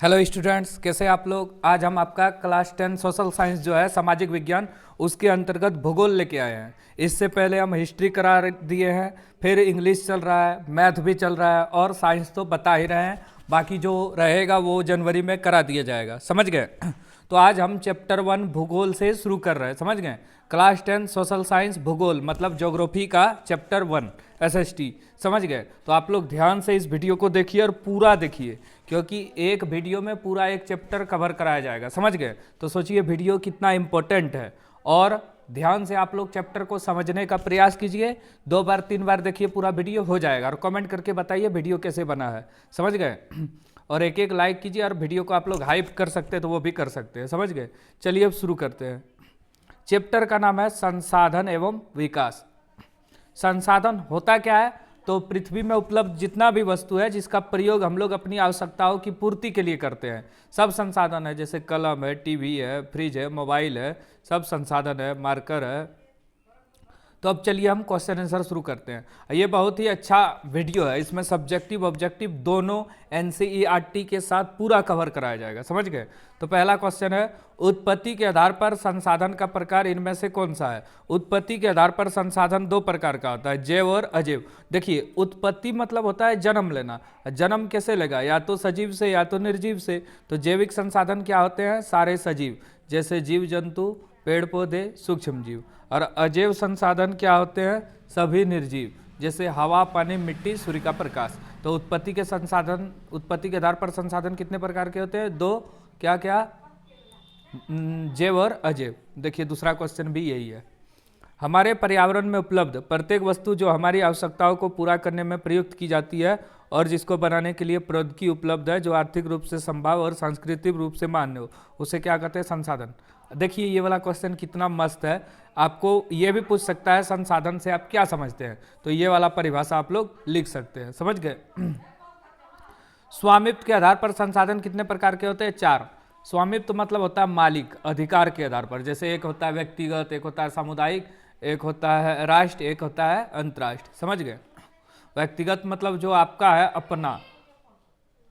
Hello students, कैसे आप लोग। आज हम आपका क्लास 10 सोशल साइंस जो है सामाजिक विज्ञान, उसके अंतर्गत भूगोल लेके आए हैं। इससे पहले हम हिस्ट्री करा दिए हैं, फिर इंग्लिश चल रहा है, मैथ भी चल रहा है और साइंस तो बता ही रहे हैं। बाकी जो रहेगा वो जनवरी में करा दिया जाएगा, समझ गए। तो आज हम चैप्टर 1 भूगोल से शुरू कर रहे हैं, समझ गए। क्लास 10 सोशल साइंस भूगोल मतलब ज्योग्राफी का चैप्टर 1 एसएसटी, समझ गए। तो आप लोग ध्यान से इस वीडियो को देखिए और पूरा देखिए, क्योंकि एक वीडियो में पूरा एक चैप्टर कवर कराया जाएगा, समझ गए। तो सोचिए वीडियो कितना इंपॉर्टेंट है और ध्यान से आप लोग चैप्टर को समझने का प्रयास कीजिए। 2 बार 3 बार देखिए, पूरा वीडियो हो जाएगा। और कमेंट करके बताइए वीडियो कैसे बना है, समझ गए। और एक एक लाइक कीजिए, और वीडियो को आप लोग हाइप कर सकते हैं तो वो भी कर सकते हैं, समझ गए। चलिए अब शुरू करते हैं। चैप्टर का नाम है संसाधन एवं विकास। संसाधन होता क्या है? तो पृथ्वी में उपलब्ध जितना भी वस्तु है जिसका प्रयोग हम लोग अपनी आवश्यकताओं की पूर्ति के लिए करते हैं, सब संसाधन है। जैसे कलम है, टीवी है, फ्रिज है, मोबाइल है, सब संसाधन है, मार्कर है। तो अब चलिए हम क्वेश्चन आंसर शुरू करते हैं। ये बहुत ही अच्छा वीडियो है, इसमें सब्जेक्टिव ऑब्जेक्टिव दोनों एनसीईआरटी के साथ पूरा कवर कराया जाएगा, समझ गए। तो पहला क्वेश्चन है, उत्पत्ति के आधार पर संसाधन का प्रकार इनमें से कौन सा है? उत्पत्ति के आधार पर संसाधन दो प्रकार का होता है, जैव और अजैव। देखिए, उत्पत्ति मतलब होता है जन्म लेना। जन्म कैसे लेगा? या तो सजीव से या तो निर्जीव से। तो जैविक संसाधन क्या होते हैं? सारे सजीव, जैसे जीव जंतु, पेड़ पौधे, सूक्ष्म जीव। और अजैव संसाधन क्या होते हैं? सभी निर्जीव, जैसे हवा, पानी, मिट्टी, सूर्य का प्रकाश। तो उत्पत्ति के संसाधन, उत्पत्ति के आधार पर संसाधन कितने प्रकार के होते हैं? दो। क्या क्या? जैव और अजैव। देखिए दूसरा क्वेश्चन भी यही है। हमारे पर्यावरण में उपलब्ध प्रत्येक वस्तु जो हमारी आवश्यकताओं को पूरा करने में प्रयुक्त की जाती है और जिसको बनाने के लिए प्रौद्योगिकी उपलब्ध है, जो आर्थिक रूप से संभव और सांस्कृतिक रूप से मान्य हो, उसे क्या कहते हैं? संसाधन। देखिए ये वाला क्वेश्चन कितना मस्त है। आपको ये भी पूछ सकता है संसाधन से आप क्या समझते हैं, तो ये वाला परिभाषा आप लोग लिख सकते हैं, समझ गए। स्वामित्व के आधार पर संसाधन कितने प्रकार के होते हैं? 4। स्वामित्व मतलब होता है मालिक, अधिकार के आधार पर। जैसे एक होता है व्यक्तिगत, एक होता है सामुदायिक, एक होता है राष्ट्र, एक होता है अंतर्राष्ट्रीय, समझ गए। व्यक्तिगत मतलब जो आपका है अपना,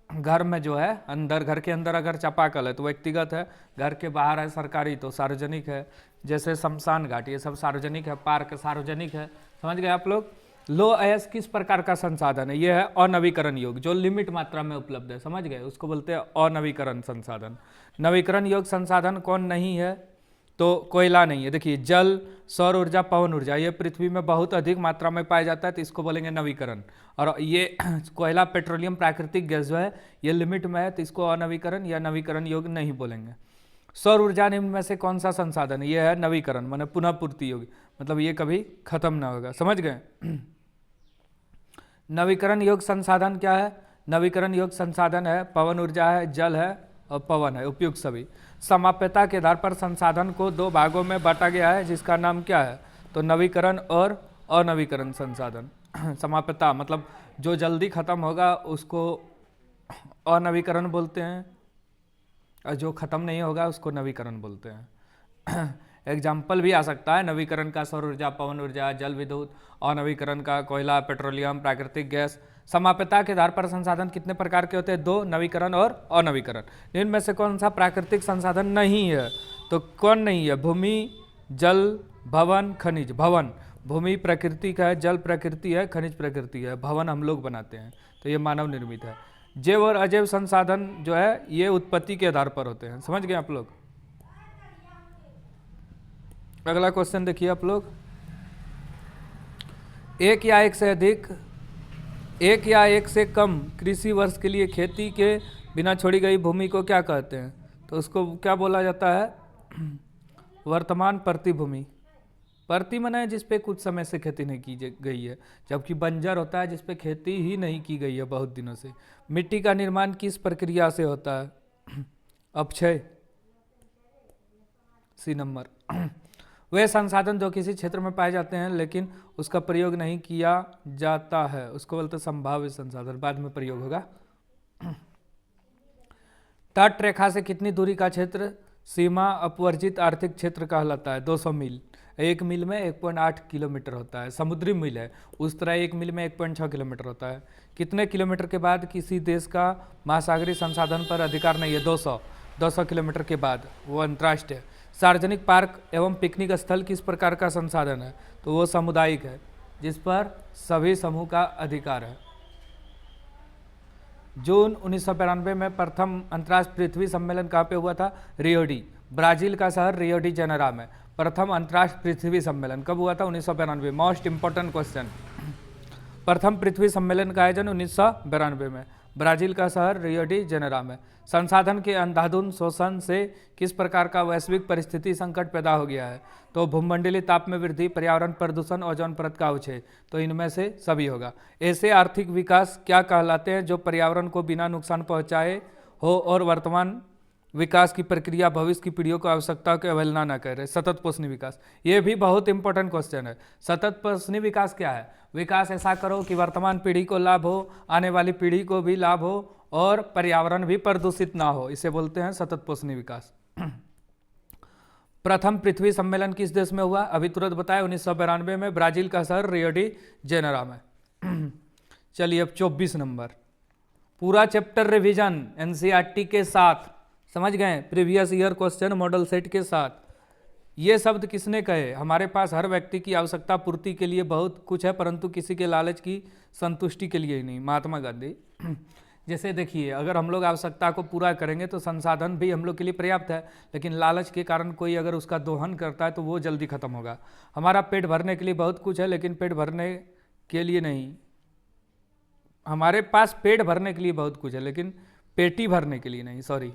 घर में जो है अंदर, घर के अंदर अगर चापाकल है तो व्यक्तिगत है, घर के बाहर है सरकारी तो सार्वजनिक है। जैसे शमशान घाट, ये सब सार्वजनिक है, पार्क सार्वजनिक है, समझ गए आप लोग। लो अयस किस प्रकार का संसाधन है? ये है अनवीकरण योग्य, जो लिमिट मात्रा में उपलब्ध है, समझ गए, उसको बोलते हैं अनवीकरण संसाधन। नवीकरण योग्य संसाधन कौन नहीं है? तो कोयला नहीं है। देखिए जल, सौर ऊर्जा, पवन ऊर्जा, ये पृथ्वी में बहुत अधिक मात्रा में पाया जाता है, तो इसको बोलेंगे नवीकरण। और ये कोयला, पेट्रोलियम, प्राकृतिक गैस जो है ये लिमिट में है, तो इसको अनवीकरण या नवीकरण योग्य नहीं बोलेंगे। सौर ऊर्जा निम्न में से कौन सा संसाधन है? ये है नवीकरण, माने पुनः पूर्ति योग्य, मतलब ये कभी खत्म ना होगा, समझ गए। नवीकरण योग्य संसाधन क्या है? नवीकरण योग्य संसाधन है पवन ऊर्जा है, जल है और पवन है, उपयुक्त सभी। समाप्यता के आधार पर संसाधन को 2 भागों में बांटा गया है, जिसका नाम क्या है? तो नवीकरण और अनवीकरण संसाधन। समाप्यता मतलब जो जल्दी खत्म होगा उसको अनवीकरण बोलते हैं, और जो खत्म नहीं होगा उसको नवीकरण बोलते हैं। एग्जाम्पल भी आ सकता है नवीकरण का सौर ऊर्जा, पवन ऊर्जा, जल विद्युत। अनवीकरण का कोयला, पेट्रोलियम, प्राकृतिक गैस। समाप्यता के आधार पर संसाधन कितने प्रकार के होते हैं? 2, नवीकरण और अनवीकरण। इनमें से कौन सा प्राकृतिक संसाधन नहीं है? तो कौन नहीं है? भूमि, जल, भवन, खनिज। भवन, भूमि प्रकृति का है, जल प्रकृति है, खनिज प्रकृति है, भवन हम लोग बनाते हैं, तो ये मानव निर्मित है। जैव और अजैव संसाधन जो है ये उत्पत्ति के आधार पर होते हैं, समझ गए आप लोग। अगला क्वेश्चन देखिए आप लोग। एक या एक से अधिक, एक या एक से कम कृषि वर्ष के लिए खेती के बिना छोड़ी गई भूमि को क्या कहते हैं? तो उसको क्या बोला जाता है? वर्तमान प्रतिभूमि। प्रति मना है जिस पे कुछ समय से खेती नहीं की गई है, जबकि बंजर होता है जिस पे खेती ही नहीं की गई है बहुत दिनों से। मिट्टी का निर्माण किस प्रक्रिया से होता है? अपक्षय, सी नंबर। वे संसाधन जो किसी क्षेत्र में पाए जाते हैं लेकिन उसका प्रयोग नहीं किया जाता है, उसको बोलते संभाव्य संसाधन, बाद में प्रयोग होगा। तट रेखा से कितनी दूरी का क्षेत्र सीमा अपवर्जित आर्थिक क्षेत्र कहलाता है? 200 मील। 1 मील में 1.8 किलोमीटर होता है, समुद्री मील है। उस तरह 1 मील में 1.6 किलोमीटर होता है। कितने किलोमीटर के बाद किसी देश का महासागरीय संसाधन पर अधिकार नहीं है? 200 किलोमीटर के बाद वो अंतर्राष्ट्रीय। सार्वजनिक पार्क एवं पिकनिक स्थल किस प्रकार का संसाधन है? तो वो सामुदायिक है, जिस पर सभी समूह का अधिकार है। जून 1992 में प्रथम अंतर्राष्ट्रीय पृथ्वी सम्मेलन कहाँ पे हुआ था? रियो डी, ब्राजील का शहर रियो डी जेनेरो में प्रथम अंतर्राष्ट्रीय पृथ्वी सम्मेलन कब हुआ था? 1992। मोस्ट इंपॉर्टेंट क्वेश्चन, प्रथम पृथ्वी सम्मेलन का आयोजन 1992 में, ब्राजील का शहर रियो डी जेनेरो में। संसाधन के अंधाधुंध शोषण से किस प्रकार का वैश्विक परिस्थिति संकट पैदा हो गया है? तो भूमंडलीय ताप में वृद्धि, पर्यावरण प्रदूषण, ओजोन परत का अवक्षय। तो इनमें से सभी होगा। ऐसे आर्थिक विकास क्या कहलाते हैं जो पर्यावरण को बिना नुकसान पहुंचाए हो और वर्तमान विकास की प्रक्रिया भविष्य की पीढ़ियों को आवश्यकता की अवहेलना न करे? सतत पोषणीय विकास। ये भी बहुत इंपॉर्टेंट क्वेश्चन है। सतत पोषणीय विकास क्या है? विकास ऐसा करो कि वर्तमान पीढ़ी को लाभ हो, आने वाली पीढ़ी को भी लाभ हो और पर्यावरण भी प्रदूषित ना हो, इसे बोलते हैं सतत पोषणीय विकास। प्रथम पृथ्वी सम्मेलन किस देश में हुआ? अभी तुरंत बताया, 1992 में, ब्राजील का शहर रियो डी जेनेरो में। चलिए अब 24 नंबर, पूरा चैप्टर रिवीजन एनसीईआरटी के साथ, समझ गए? Previous year question model set के साथ। ये शब्द किसने कहे? हमारे पास हर व्यक्ति की आवश्यकता पूर्ति के लिए बहुत कुछ है, परंतु किसी के लालच की संतुष्टि के लिए ही नहीं। महात्मा गांधी। जैसे देखिए, अगर हम लोग आवश्यकता को पूरा करेंगे तो संसाधन भी हम लोग के लिए पर्याप्त है, लेकिन लालच के कारण कोई अगर उसका दोहन करता है तो वो जल्दी खत्म होगा। हमारा पेट भरने के लिए बहुत कुछ है, लेकिन पेट भरने के लिए नहीं। हमारे पास पेट भरने के लिए बहुत कुछ है, लेकिन पेटी भरने के लिए नहीं, सॉरी।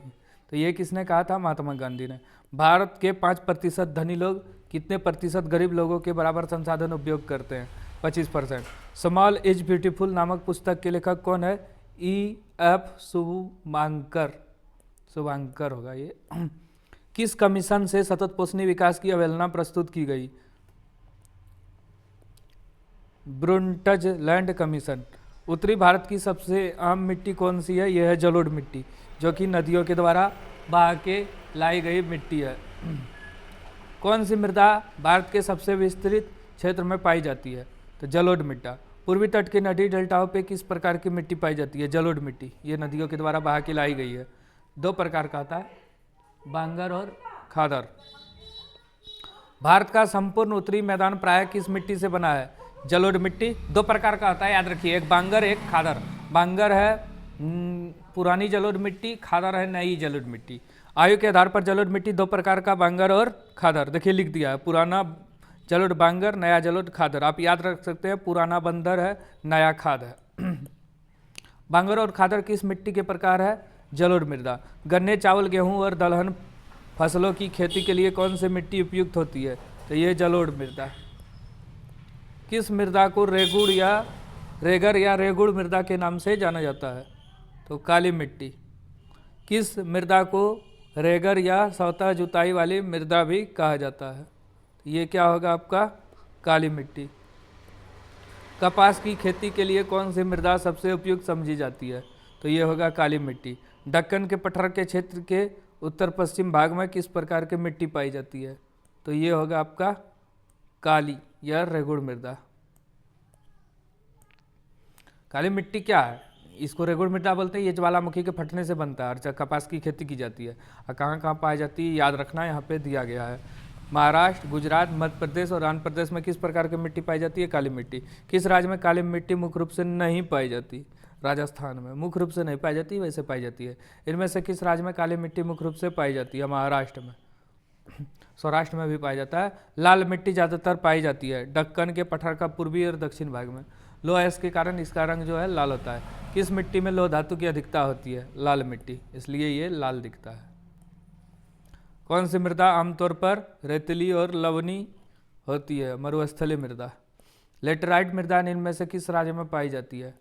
तो ये किसने कहा था? महात्मा गांधी ने। भारत के 5% धनी लोग कितने प्रतिशत गरीब लोगों के बराबर संसाधन उपयोग करते हैं? 25%। स्मॉल इज ब्यूटीफुल नामक पुस्तक के लेखक कौन है? E.F. शुभांकर होगा ये। किस कमीशन से सतत पोषणीय विकास की अवहेलना प्रस्तुत की गई? ब्रुंटजलैंड कमीशन। उत्तरी भारत की सबसे आम मिट्टी कौन सी है? यह है जलोढ़ मिट्टी, जो कि नदियों के द्वारा बहा के लाई गई मिट्टी है। कौन सी मृदा भारत के सबसे विस्तृत क्षेत्र में पाई जाती है? तो जलोढ़ मिट्टी। पूर्वी तट के नदी डेल्टाओं पे किस प्रकार की मिट्टी पाई जाती है? जलोढ़ मिट्टी। ये नदियों के द्वारा बहा के लाई गई है। 2 प्रकार का आता है, बांगर और खादर। भारत का संपूर्ण उत्तरी मैदान प्रायः किस मिट्टी से बना है? जलोढ़ मिट्टी। 2 प्रकार का आता है, याद रखिए, एक बांगर एक खादर। बांगर है पुरानी जलोढ़ मिट्टी, खादर है नई जलोढ़ मिट्टी। आयु के आधार पर जलोढ़ मिट्टी 2 प्रकार का, बांगर और खादर। देखिए लिख दिया है, पुराना जलोढ़ बांगर, नया जलोढ़ खादर। आप याद रख सकते हैं, पुराना बंदर है, नया खाद है। बांगर और खादर किस मिट्टी के प्रकार है? जलोढ़ मृदा। गन्ने, चावल, गेहूं और दलहन फसलों की खेती के लिए कौन सी मिट्टी उपयुक्त होती है? तो ये जलोढ़ मृदा। किस मृदा को रेगर या रेगुड़ मृदा के नाम से जाना जाता है? तो काली मिट्टी। किस मृदा को रेगर या सतह जुताई वाली मृदा भी कहा जाता है? ये क्या होगा आपका? काली मिट्टी। कपास की खेती के लिए कौन सी मृदा सबसे उपयुक्त समझी जाती है? तो ये होगा काली मिट्टी। दक्कन के पठार के क्षेत्र के उत्तर पश्चिम भाग में किस प्रकार की मिट्टी पाई जाती है? तो ये होगा आपका काली या रेगुड़ मृदा। काली मिट्टी क्या है? इसको रेगुड़ मृदा बोलते हैं। ये ज्वालामुखी के फटने से बनता है और कपास की खेती की जाती है। और कहाँ कहाँ पाई जाती है याद रखना, यहाँ पे दिया गया है। महाराष्ट्र, गुजरात, मध्य प्रदेश और आंध्र प्रदेश में किस प्रकार की मिट्टी पाई जाती है? काली मिट्टी। किस राज्य में काली मिट्टी मुख्य रूप से नहीं पाई जाती? राजस्थान में। मुख्य रूप से नहीं पाई जाती, वैसे पाई जाती है। इनमें से किस राज्य में काली मिट्टी मुख्य रूप से पाई जाती है? महाराष्ट्र में। सौराष्ट्र में भी पाया जाता है। लाल मिट्टी ज़्यादातर पाई जाती है दक्कन के पठार का पूर्वी और दक्षिण भाग में। लो एस के कारण इसका रंग जो है लाल होता है। किस मिट्टी में लोह धातु की अधिकता होती है? लाल मिट्टी, इसलिए ये लाल दिखता है। कौन सी मृदा आमतौर पर रेतीली और लवणी होती है? मरुस्थलीय मृदा। लेटराइट मृदा इनमें से किस राज्य में पाई जाती है?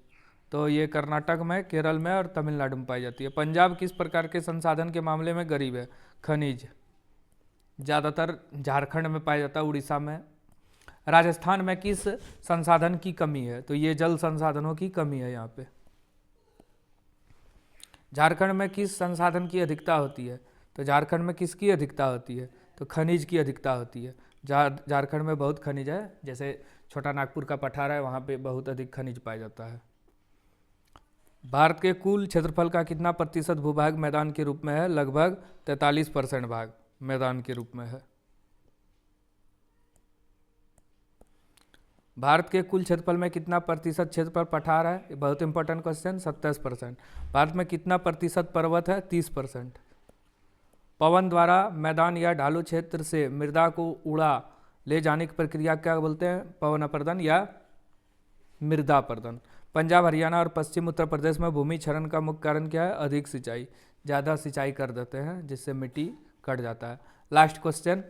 तो ये कर्नाटक में, केरल में और तमिलनाडु में पाई जाती है। पंजाब किस प्रकार के संसाधन के मामले में गरीब है? खनिज। ज़्यादातर झारखंड में पाया जाता है, उड़ीसा में। राजस्थान में किस संसाधन की कमी है? तो ये जल संसाधनों की कमी है यहाँ पे। झारखंड में किस संसाधन की अधिकता होती है? तो झारखंड में किसकी अधिकता होती है? तो खनिज की अधिकता होती है। झारखंड में बहुत खनिज है, जैसे छोटा नागपुर का पठार है, वहाँ पे बहुत अधिक खनिज पाया जाता है। भारत के कुल क्षेत्रफल का कितना प्रतिशत भूभाग मैदान के रूप में है? लगभग 43% भाग मैदान के रूप में है। भारत के कुल क्षेत्रफल में कितना प्रतिशत क्षेत्रफल पठार है? ये बहुत इंपॉर्टेंट क्वेश्चन। 27%। भारत में कितना प्रतिशत पर्वत है? 30%। पवन द्वारा मैदान या ढालू क्षेत्र से मृदा को उड़ा ले जाने की प्रक्रिया क्या बोलते हैं? पवन अपर्दन या मृदा अपर्दन। पंजाब, हरियाणा और पश्चिम उत्तर प्रदेश में भूमि क्षरण का मुख्य कारण क्या है? अधिक सिंचाई। ज़्यादा सिंचाई कर देते हैं जिससे मिट्टी कट जाता है। लास्ट क्वेश्चन,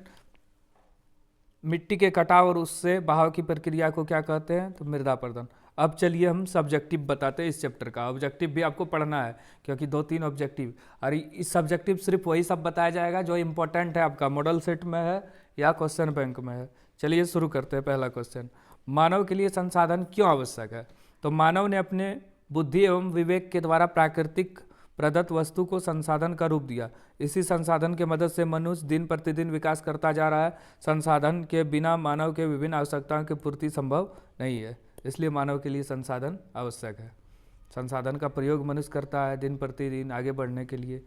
मिट्टी के कटाव और उससे बहाव की प्रक्रिया को क्या कहते हैं? तो मृदा अपर्दन। अब चलिए हम सब्जेक्टिव बताते हैं इस चैप्टर का। ऑब्जेक्टिव भी आपको पढ़ना है क्योंकि 2-3 ऑब्जेक्टिव, और इस सब्जेक्टिव सिर्फ वही सब बताया जाएगा जो इंपॉर्टेंट है, आपका मॉडल सेट में है या क्वेश्चन बैंक में है। चलिए शुरू करते हैं। पहला क्वेश्चन, मानव के लिए संसाधन क्यों आवश्यक है? तो मानव ने अपने बुद्धि एवं विवेक के द्वारा प्राकृतिक प्रदत्त वस्तु को संसाधन का रूप दिया। इसी संसाधन के मदद से मनुष्य दिन प्रतिदिन विकास करता जा रहा है। संसाधन के बिना मानव के विभिन्न आवश्यकताओं की पूर्ति संभव नहीं है, इसलिए मानव के लिए संसाधन आवश्यक है। संसाधन का प्रयोग मनुष्य करता है दिन प्रतिदिन आगे बढ़ने के लिए।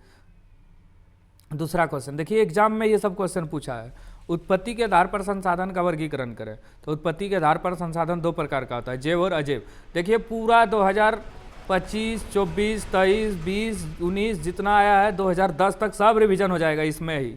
दूसरा क्वेश्चन देखिए, एग्जाम में ये सब क्वेश्चन पूछा है। उत्पत्ति के आधार पर संसाधन का वर्गीकरण करें। तो उत्पत्ति के आधार पर संसाधन 2 प्रकार का होता है, जैव और अजैव। देखिए पूरा 2025, 24, 23, 20, 19 जितना आया है 2010 तक सब रिवीजन हो जाएगा इसमें ही।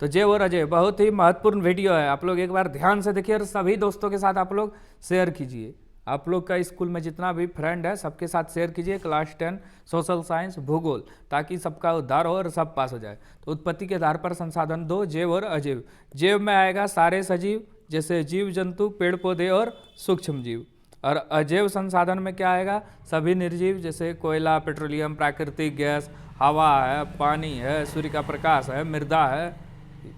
तो जैव और अजैव बहुत ही महत्वपूर्ण वीडियो है, आप लोग एक बार ध्यान से देखिए और सभी दोस्तों के साथ आप लोग शेयर कीजिए। आप लोग का स्कूल में जितना भी फ्रेंड है सबके साथ शेयर कीजिए क्लास 10 सोशल साइंस भूगोल, ताकि सबका उद्धार हो और सब पास हो जाए। तो उत्पत्ति के आधार पर संसाधन 2, जैव और अजैव। जैव में आएगा सारे सजीव जैसे जीव जंतु, पेड़ पौधे और सूक्ष्म जीव। और अजैव संसाधन में क्या आएगा? सभी निर्जीव जैसे कोयला, पेट्रोलियम, प्राकृतिक गैस, हवा है, पानी है, सूर्य का प्रकाश है, मृदा है,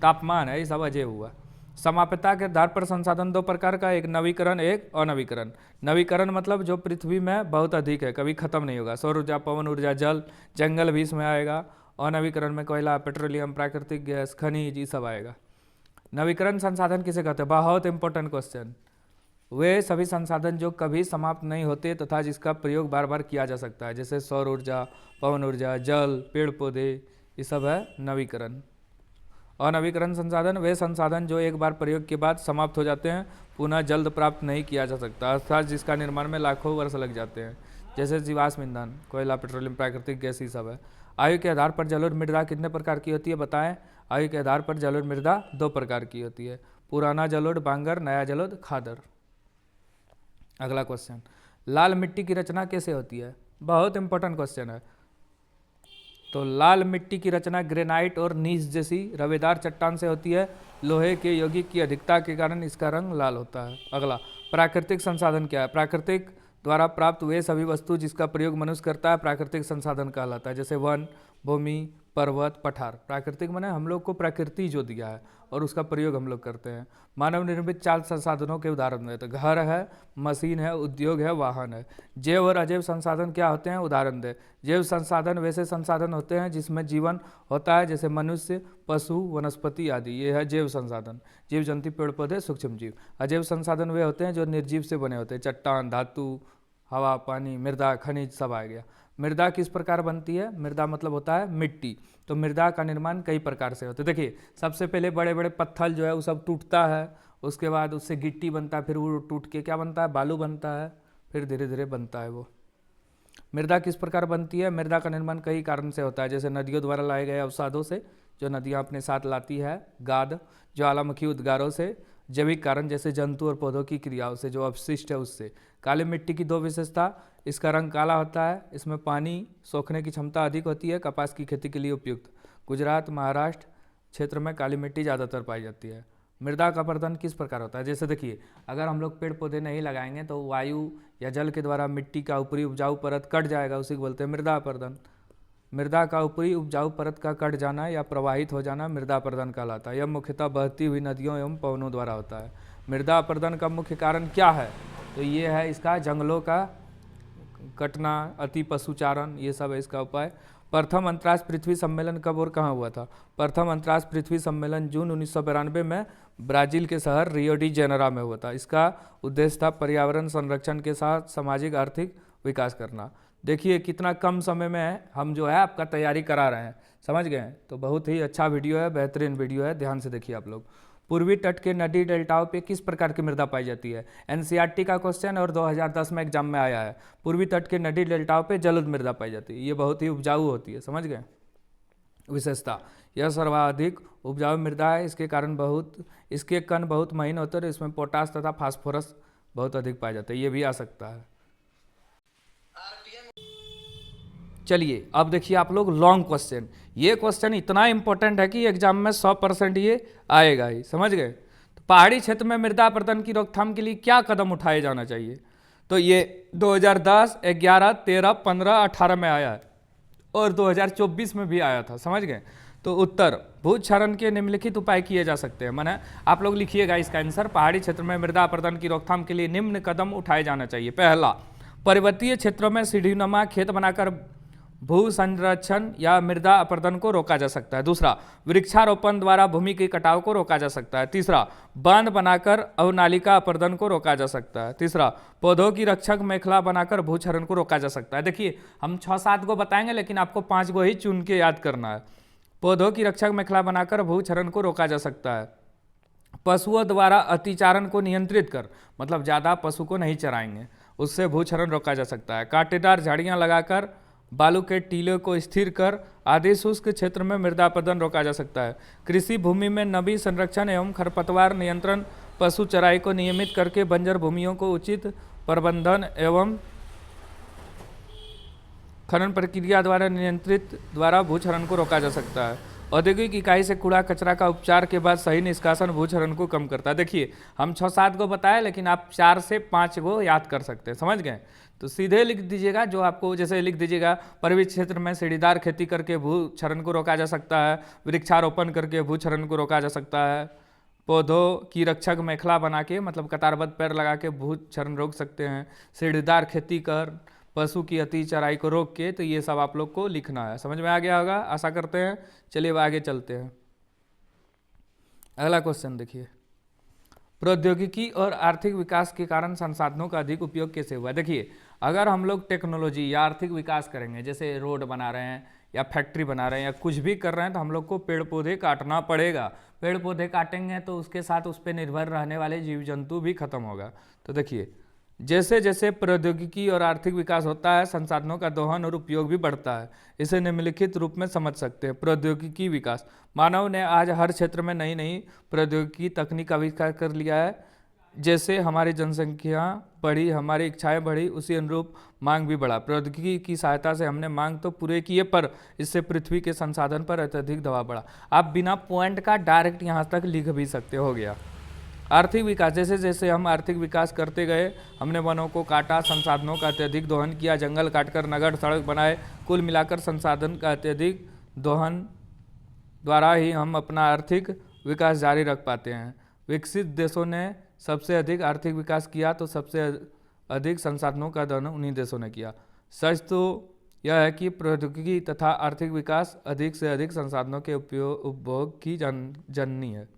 तापमान है, ये सब अजैव हुआ। समाप्यता के आधार पर संसाधन 2 प्रकार का, एक नवीकरण, एक अनवीकरण। नवीकरण मतलब जो पृथ्वी में बहुत अधिक है, कभी खत्म नहीं होगा, सौर ऊर्जा, पवन ऊर्जा, जल, जंगल भी इसमें आएगा। अनवीकरण में कोयला, पेट्रोलियम, प्राकृतिक गैस, खनिज, ये सब आएगा। नवीकरण संसाधन किसे कहते हैं? बहुत इंपॉर्टेंट क्वेश्चन। वे सभी संसाधन जो कभी समाप्त नहीं होते तथा जिसका प्रयोग बार बार किया जा सकता है, जैसे सौर ऊर्जा, पवन ऊर्जा, जल, पेड़ पौधे, ये सब है नवीकरण। अनवीकरण संसाधन वे संसाधन जो एक बार प्रयोग के बाद समाप्त हो जाते हैं, पुनः जल्द प्राप्त नहीं किया जा सकता, अर्थात जिसका निर्माण में लाखों वर्ष लग जाते हैं, जैसे जीवाश्म ईंधन, कोयला, पेट्रोलियम, प्राकृतिक गैस, ये सब है। आयु के आधार पर जलोढ़ मृदा कितने प्रकार की होती है बताएं? आयु के आधार पर जलोढ़ मृदा 2 प्रकार की होती है, पुराना जलोढ़ बांगर, नया जलोढ़ खादर। अगला क्वेश्चन, लाल मिट्टी की रचना कैसे होती है? बहुत इंपॉर्टेंट क्वेश्चन है। तो लाल मिट्टी की रचना ग्रेनाइट और नीस जैसी रवेदार चट्टान से होती है। लोहे के यौगिक की अधिकता के कारण इसका रंग लाल होता है। अगला, प्राकृतिक संसाधन क्या है? प्राकृतिक द्वारा प्राप्त वे सभी वस्तु जिसका प्रयोग मनुष्य करता है प्राकृतिक संसाधन कहलाता है, जैसे वन, भूमि, पर्वत, पठार। प्राकृतिक माने हम लोग को प्रकृति जो दिया है और उसका प्रयोग हम लोग करते हैं। मानव निर्मित 4 संसाधनों के उदाहरण दे, तो घर है, मशीन है, उद्योग है, वाहन है। जैव और अजैव संसाधन क्या होते हैं? उदाहरण दे। जैव संसाधन वैसे संसाधन होते हैं जिसमें जीवन होता है, जैसे मनुष्य, पशु, वनस्पति आदि, ये है जैव संसाधन। जीव जंतु, पेड़ पौधे, सूक्ष्म जीव। अजैव संसाधन वे होते हैं जो निर्जीव से बने होते हैं, चट्टान, धातु, हवा, पानी, मृदा, खनिज, सब आ गया। मृदा किस प्रकार बनती है? मृदा मतलब होता है मिट्टी। तो मृदा का निर्माण कई प्रकार से होता है। देखिए सबसे पहले बड़े बड़े पत्थर जो है वो सब टूटता है, उसके बाद उससे गिट्टी बनता है, फिर वो टूट के क्या बनता है? बालू बनता है, फिर धीरे धीरे बनता है वो। मृदा किस प्रकार बनती है? मृदा का निर्माण कई कारण से होता है, जैसे नदियों द्वारा लाए गए अवसादों से, जो नदियाँ अपने साथ लाती है, गाद, ज्वालामुखी उद्गारों से, जैविक कारण जैसे जंतु और पौधों की क्रियाओं से, जो अपशिष्ट है उससे। काली मिट्टी की 2 विशेषता, इसका रंग काला होता है, इसमें पानी सोखने की क्षमता अधिक होती है, कपास की खेती के लिए उपयुक्त। गुजरात, महाराष्ट्र क्षेत्र में काली मिट्टी ज़्यादातर पाई जाती है। मृदा का अपरदन किस प्रकार होता है? जैसे देखिए अगर हम लोग पेड़ पौधे नहीं लगाएंगे तो वायु या जल के द्वारा मिट्टी का ऊपरी उपजाऊ परत कट जाएगा, उसी को बोलते हैं मृदा अपरदन। मृदा का ऊपरी उपजाऊ परत का कट जाना या प्रवाहित हो जाना मृदा अपरदन कहलाता है। यह मुख्यतः बहती हुई नदियों एवं पवनों द्वारा होता है। मृदा अपरदन का मुख्य कारण क्या है? तो ये है इसका जंगलों का कटना, अति पशुचारण, ये सब है इसका उपाय। प्रथम अंतर्राष्ट्रीय पृथ्वी सम्मेलन कब और कहाँ हुआ था? प्रथम अंतर्राष्ट्रीय पृथ्वी सम्मेलन जून 1992 में ब्राजील के शहर रियो डी जेनेरो में हुआ था। इसका उद्देश्य था पर्यावरण संरक्षण के साथ सामाजिक आर्थिक विकास करना। देखिए कितना कम समय में हम जो है आपका तैयारी करा रहे हैं, समझ गए? तो बहुत ही अच्छा वीडियो है, बेहतरीन वीडियो है, ध्यान से देखिए आप लोग। पूर्वी तट के नदी डेल्टाओं पे किस प्रकार की मृदा पाई जाती है? एनसीईआरटी का क्वेश्चन और 2010 में एग्जाम में आया है। पूर्वी तट के नदी डेल्टाओं पे जलद मृदा पाई जाती है, ये बहुत ही उपजाऊ होती है, समझ गए? विशेषता, यह सर्वाधिक उपजाऊ मृदा है, इसके कण बहुत महीन होते हैं, इसमें पोटास तथा फास्फोरस बहुत अधिक पाए जाते हैं, ये भी आ सकता है। चलिए अब देखिए आप लोग लॉन्ग क्वेश्चन। ये क्वेश्चन इतना इंपॉर्टेंट है कि एग्जाम में 100% ये आएगा ही, समझ गए? तो पहाड़ी क्षेत्र में मृदा अपरदन की रोकथाम के लिए क्या कदम उठाए जाना चाहिए? तो ये 2010, 11, 13, 15, 18 में आया है और 2024 में भी आया था, समझ गए? तो उत्तर, भूक्षरण के निम्नलिखित उपाय किए जा सकते हैं। माने आप लोग लिखिएगा इसका आंसर, पहाड़ी क्षेत्र में मृदा अपरदन की रोकथाम के लिए निम्न कदम उठाए जाना चाहिए। पहला, पर्वतीय क्षेत्रों में सीढ़ीनुमा खेत बनाकर भू संरक्षण या मृदा अपरदन को रोका जा सकता है। दूसरा, वृक्षारोपण द्वारा भूमि के कटाव को रोका जा सकता है। तीसरा, बांध बनाकर अवनालिका अपरदन को रोका जा सकता है। तीसरा, पौधों की रक्षक मेखला बनाकर भूक्षरण को रोका जा सकता है। देखिए हम 6-7 को बताएंगे, लेकिन आपको 5 को ही चुन के याद करना है। पौधों की रक्षक मेखला बनाकर भूक्षरण को रोका जा सकता है। पशुओं द्वारा अतिचारण को नियंत्रित कर, मतलब ज़्यादा पशु को नहीं चराएंगे, उससे भूक्षरण रोका जा सकता है। कांटेदार झाड़ियाँ लगाकर बालू के टीलों को स्थिर कर आदि शुष्क क्षेत्र में मृदा अपरदन रोका जा सकता है। कृषि भूमि में नमी संरक्षण एवं खरपतवार नियंत्रण, पशु चराई को नियमित करके बंजर भूमियों को उचित प्रबंधन एवं खनन प्रक्रिया द्वारा नियंत्रित द्वारा भूक्षरण को रोका जा सकता है। औद्योगिक इकाई से कूड़ा कचरा का उपचार के बाद सही निष्कासन भूक्षरण को कम करता है। देखिए हम 6-7 को बताए, लेकिन आप 4 से 5 को याद कर सकते हैं, समझ गए? तो सीधे लिख दीजिएगा, जो आपको जैसे लिख दीजिएगा, पर्वतीय क्षेत्र में सीढ़ीदार खेती करके भूक्षरण को रोका जा सकता है, वृक्षारोपण करके भूक्षरण को रोका जा सकता है, पौधों की रक्षक मेखला बना के मतलब कतारबद्ध पेड़ लगा के भूक्षरण रोक सकते हैं, सीढ़ीदार खेती कर पशु की अति चराई को रोक के। तो ये सब आप लोग को लिखना है, समझ में आ गया होगा, आशा करते हैं। चलिए अब आगे चलते हैं। अगला क्वेश्चन देखिए, प्रौद्योगिकी और आर्थिक विकास के कारण संसाधनों का अधिक उपयोग कैसे हुआ? देखिए अगर हम लोग टेक्नोलॉजी या आर्थिक विकास करेंगे, जैसे रोड बना रहे हैं या फैक्ट्री बना रहे हैं या कुछ भी कर रहे हैं, तो हम लोग को पेड़ पौधे काटना पड़ेगा। पेड़ पौधे काटेंगे तो उसके साथ उस पर निर्भर रहने वाले जीव जंतु भी खत्म होगा। तो देखिए जैसे जैसे प्रौद्योगिकी और आर्थिक विकास होता है, संसाधनों का दोहन और उपयोग भी बढ़ता है। इसे निम्नलिखित रूप में समझ सकते हैं। प्रौद्योगिकी विकास, मानव ने आज हर क्षेत्र में नई नई प्रौद्योगिकी तकनीक का आविष्कार कर लिया है। जैसे हमारी जनसंख्या बढ़ी, हमारी इच्छाएं बढ़ी, उसी अनुरूप मांग भी बढ़ा। प्रौद्योगिकी की सहायता से हमने मांग तो पूरे किए, पर इससे पृथ्वी के संसाधन पर अत्यधिक दबाव बढ़ा। आप बिना पॉइंट का डायरेक्ट यहाँ तक लिख भी सकते हो गया। आर्थिक विकास, जैसे जैसे हम आर्थिक विकास करते गए, हमने वनों को काटा, संसाधनों का अत्यधिक दोहन किया, जंगल काटकर नगर सड़क बनाए। कुल मिलाकर संसाधन का अत्यधिक दोहन द्वारा ही हम अपना आर्थिक विकास जारी रख पाते हैं। विकसित देशों ने सबसे अधिक आर्थिक विकास किया, तो सबसे अधिक संसाधनों का दोहन उन्हीं देशों ने किया। सच तो यह है कि प्रौद्योगिकी तथा आर्थिक विकास अधिक से अधिक संसाधनों के उपभोग की जननी है।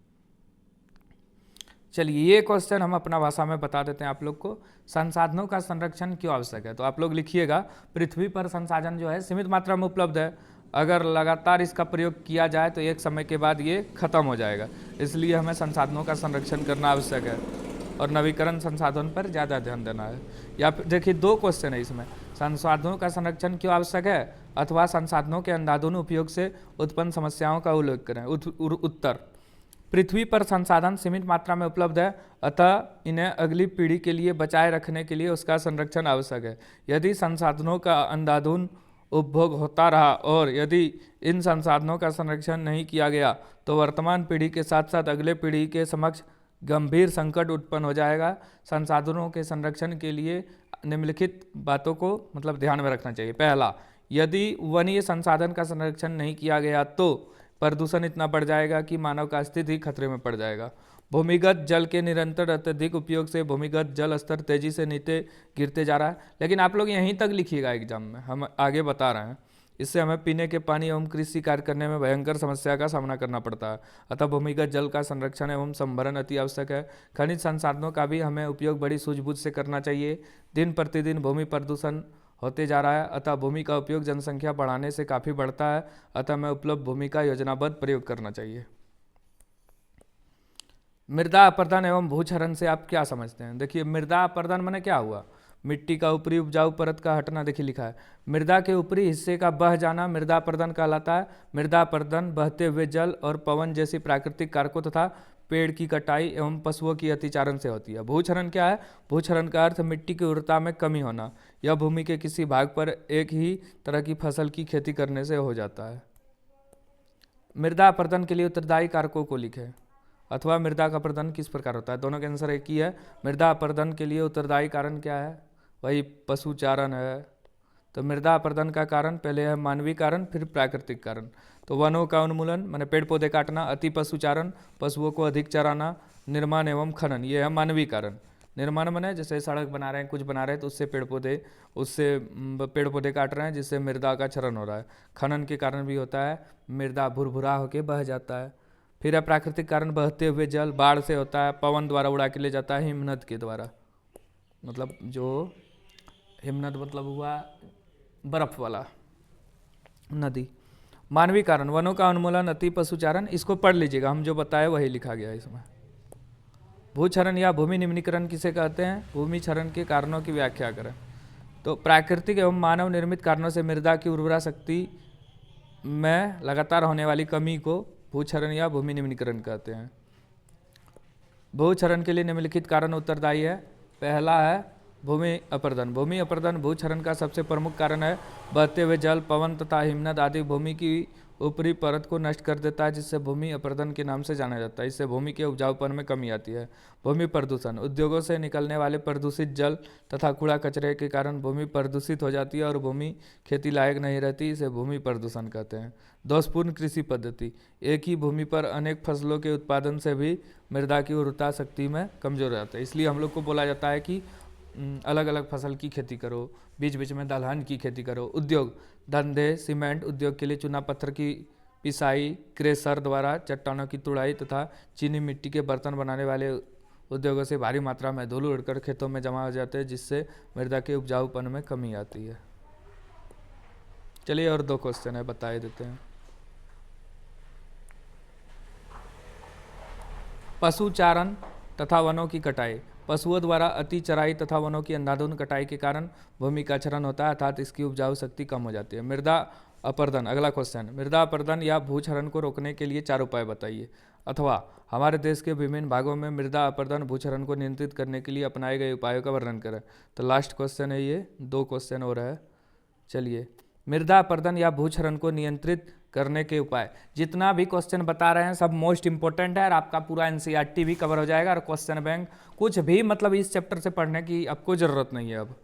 चलिए ये क्वेश्चन हम अपना भाषा में बता देते हैं आप लोग को। संसाधनों का संरक्षण क्यों आवश्यक है? तो आप लोग लिखिएगा, पृथ्वी पर संसाधन जो है सीमित मात्रा में उपलब्ध है। अगर लगातार इसका प्रयोग किया जाए तो एक समय के बाद ये खत्म हो जाएगा। इसलिए हमें संसाधनों का संरक्षण करना आवश्यक है और नवीकरण संसाधन पर ज़्यादा ध्यान देना है। या फिर देखिए 2 क्वेश्चन है इसमें, संसाधनों का संरक्षण क्यों आवश्यक है अथवा संसाधनों के अंधाधुंध उपयोग से उत्पन्न समस्याओं का उल्लेख करें। उत्तर, पृथ्वी पर संसाधन सीमित मात्रा में उपलब्ध है, अतः इन्हें अगली पीढ़ी के लिए बचाए रखने के लिए उसका संरक्षण आवश्यक है। यदि संसाधनों का अंधाधुंध उपभोग होता रहा और यदि इन संसाधनों का संरक्षण नहीं किया गया, तो वर्तमान पीढ़ी के साथ साथ अगले पीढ़ी के समक्ष गंभीर संकट उत्पन्न हो जाएगा। संसाधनों के संरक्षण के लिए निम्नलिखित बातों को मतलब ध्यान में रखना चाहिए। पहला, यदि वनीय संसाधन का संरक्षण नहीं किया गया तो प्रदूषण इतना बढ़ जाएगा कि मानव का अस्तित्व ही खतरे में पड़ जाएगा। भूमिगत जल के निरंतर अत्यधिक उपयोग से भूमिगत जल स्तर तेजी से नीचे गिरते जा रहा है। लेकिन आप लोग यहीं तक लिखिएगा एग्जाम में, हम आगे बता रहे हैं। इससे हमें पीने के पानी एवं कृषि कार्य करने में भयंकर समस्या का सामना करना पड़ता है। अतः भूमिगत जल का संरक्षण एवं संभरण अति आवश्यक है। खनिज संसाधनों का भी हमें उपयोग बड़ी सूझबूझ से करना चाहिए। दिन प्रतिदिन भूमि प्रदूषण होते जा रहा है, अतः भूमि का उपयोग जनसंख्या बढ़ाने से काफ़ी बढ़ता है। अतः हमें उपलब्ध भूमि का योजनाबद्ध प्रयोग करना चाहिए। मृदा अपरदन एवं भूक्षरण से आप क्या समझते हैं? देखिए, मृदा अपरदन माने क्या हुआ? मिट्टी का ऊपरी उपजाऊ परत का हटना। देखिए लिखा है, मृदा के ऊपरी हिस्से का बह जाना मृदा अपरदन कहलाता है। मृदा अपरदन बहते हुए जल और पवन जैसी प्राकृतिक कारकों तथा पेड़ की कटाई एवं पशुओं की अतिचारण से होती है। भूक्षरण क्या है? भूक्षरण का अर्थ मिट्टी की उर्वरता में कमी होना। यह भूमि के किसी भाग पर एक ही तरह की फसल की खेती करने से हो जाता है। मृदा अपरदन के लिए उत्तरदायी कारकों को लिखें, अथवा मृदा का अपरदन किस प्रकार होता है। दोनों के आंसर एक ही है। मृदा अपरदन के लिए उत्तरदायी कारण क्या है? वही पशुचारण है। तो मृदा अपरदन का कारण पहले है मानवीय कारण, फिर प्राकृतिक कारण। तो वनों का उन्मूलन माने पेड़ पौधे काटना, अति पशुचारण पशुओं को अधिक चराना, निर्माण एवं खनन ये है मानवीय कारण। निर्माण माने जैसे सड़क बना रहे हैं, कुछ बना रहे हैं तो उससे पेड़ पौधे काट रहे हैं जिससे मृदा का क्षरण हो रहा है। खनन के कारण भी होता है, मृदा भुरभुरा होकर बह जाता है। फिर है प्राकृतिक कारण, बहते हुए जल बाढ़ से होता है, पवन द्वारा उड़ा के ले जाता है, हिमनद के द्वारा, मतलब जो हिमनद मतलब हुआ बर्फ वाला नदी। मानवीय कारण, वनों का उन्मूलन, अति पशुचारण, इसको पढ़ लीजिएगा, हम जो बताए वही लिखा गया है इसमें। भूक्षरण या भूमि निम्नीकरण किसे कहते हैं? भूमि क्षरण के कारणों की व्याख्या करें। तो प्राकृतिक एवं मानव निर्मित कारणों से मृदा की उर्वरा शक्ति में लगातार होने वाली कमी को भूक्षरण या भूमि निम्नीकरण कहते हैं। भूक्षरण के लिए निम्नलिखित कारण उत्तरदायी है। पहला है भूमि अपरदन। भूमि अपरदन भूक्षरण का सबसे प्रमुख कारण है। बहते हुए जल, पवन तथा हिमनद आदि भूमि की ऊपरी परत को नष्ट कर देता है, जिससे भूमि अपरदन के नाम से जाना जाता है। इससे भूमि के उपजाऊपन में कमी आती है। भूमि प्रदूषण, उद्योगों से निकलने वाले प्रदूषित जल तथा कूड़ा कचरे के कारण भूमि प्रदूषित हो जाती है और भूमि खेती लायक नहीं रहती। इसे भूमि प्रदूषण कहते हैं। दोषपूर्ण कृषि पद्धति, एक ही भूमि पर अनेक फसलों के उत्पादन से भी मृदा की उर्वरता शक्ति में कमजोर हो जाता है। इसलिए हम लोग को बोला जाता है कि अलग अलग फसल की खेती करो, बीच बीच में दलहन की खेती करो। उद्योग, धंधे, सीमेंट उद्योग के लिए चूना पत्थर की पिसाई, क्रेशर द्वारा चट्टानों की तुड़ाई तथा चीनी मिट्टी के बर्तन बनाने वाले उद्योगों से भारी मात्रा में धूल उड़कर खेतों में जमा हो जाते हैं, जिससे मृदा के उपजाऊपन में कमी आती है। चलिए और 2 क्वेश्चन है, बता देते हैं। पशुचारण तथा वनों की कटाई। पशुओं द्वारा अति चराई तथा वनों की अंधाधुंध कटाई के कारण भूमि का क्षरण होता है, अर्थात इसकी उपजाऊ शक्ति कम हो जाती है। मृदा अपरदन, अगला क्वेश्चन, मृदा अपरदन या भूक्षरण को रोकने के लिए 4 उपाय बताइए, अथवा हमारे देश के विभिन्न भागों में मृदा अपरदन भूक्षरण को नियंत्रित करने के लिए अपनाए गए उपायों का वर्णन करें। तो लास्ट क्वेश्चन है ये, 2 क्वेश्चन और है। चलिए, मृदा अपरदन या भूक्षरण को नियंत्रित करने के उपाय। जितना भी क्वेश्चन बता रहे हैं सब मोस्ट इंपॉर्टेंट है और आपका पूरा एनसीईआरटी भी कवर हो जाएगा और क्वेश्चन बैंक कुछ भी मतलब इस चैप्टर से पढ़ने की आपको ज़रूरत नहीं है अब।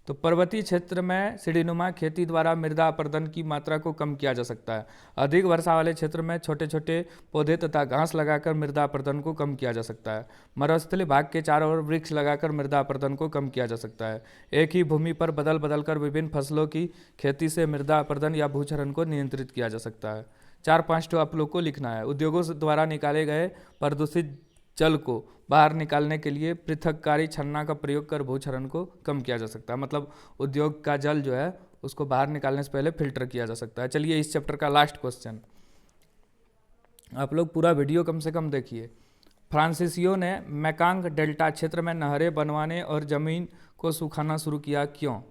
तो पर्वतीय क्षेत्र में सीढ़ीनुमा खेती द्वारा मृदा अपरदन की मात्रा को कम किया जा सकता है। अधिक वर्षा वाले क्षेत्र में छोटे छोटे पौधे तथा घास लगाकर मृदा अपरदन को कम किया जा सकता है। मरुस्थलीय भाग के चारों ओर वृक्ष लगाकर मृदा अपरदन को कम किया जा सकता है। एक ही भूमि पर बदल बदल कर विभिन्न फसलों की खेती से मृदा अपरदन या भूक्षरण को नियंत्रित किया जा सकता है। 4-5 तो आप लोग को लिखना है। उद्योगों द्वारा निकाले गए प्रदूषित जल को बाहर निकालने के लिए पृथककारी छन्ना का प्रयोग कर भूक्षरण को कम किया जा सकता है। मतलब उद्योग का जल जो है उसको बाहर निकालने से पहले फिल्टर किया जा सकता है। चलिए इस चैप्टर का लास्ट क्वेश्चन, आप लोग पूरा वीडियो कम से कम देखिए। फ्रांसीसियों ने मैकांग डेल्टा क्षेत्र में नहरें बनवाने और ज़मीन को सुखाना शुरू किया, क्यों?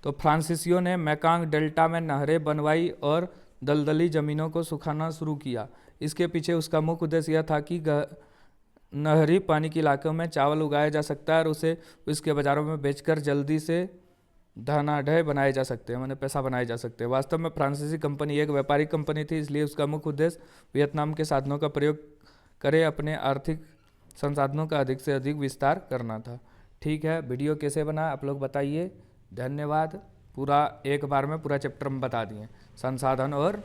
तो फ्रांसीसियों ने मैकांग डेल्टा में नहरें बनवाई और दलदली ज़मीनों को सुखाना शुरू किया। इसके पीछे उसका मुख्य उद्देश्य यह था कि नहरी पानी के इलाकों में चावल उगाया जा सकता है और उसे उसके बाज़ारों में बेचकर जल्दी से धनाढ़ बनाए जा सकते हैं, माने पैसा बनाए जा सकते हैं। वास्तव में फ्रांसीसी कंपनी एक व्यापारिक कंपनी थी, इसलिए उसका मुख्य उद्देश्य वियतनाम के साधनों का प्रयोग करे अपने आर्थिक संसाधनों का अधिक से अधिक विस्तार करना था। ठीक है, वीडियो कैसे बना आप लोग बताइए। धन्यवाद। पूरा एक बार में पूरा चैप्टर हम बता दिए, संसाधन और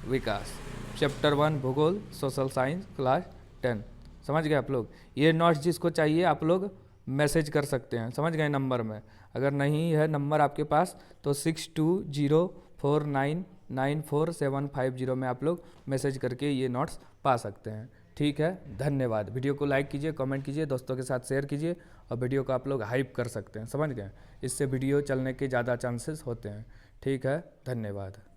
विकास, चैप्टर 1 भूगोल सोशल साइंस क्लास 10। समझ गए आप लोग। ये नोट्स जिसको चाहिए आप लोग मैसेज कर सकते हैं, समझ गए नंबर में। अगर नहीं है नंबर आपके पास तो 6204 49944750 में आप लोग मैसेज करके ये नोट्स पा सकते हैं। ठीक है, धन्यवाद। वीडियो को लाइक कीजिए, कमेंट कीजिए, दोस्तों के साथ शेयर कीजिए और वीडियो को आप लोग हाइप कर सकते हैं, समझ गए। इससे वीडियो चलने के ज़्यादा चांसेस होते हैं। ठीक है, धन्यवाद।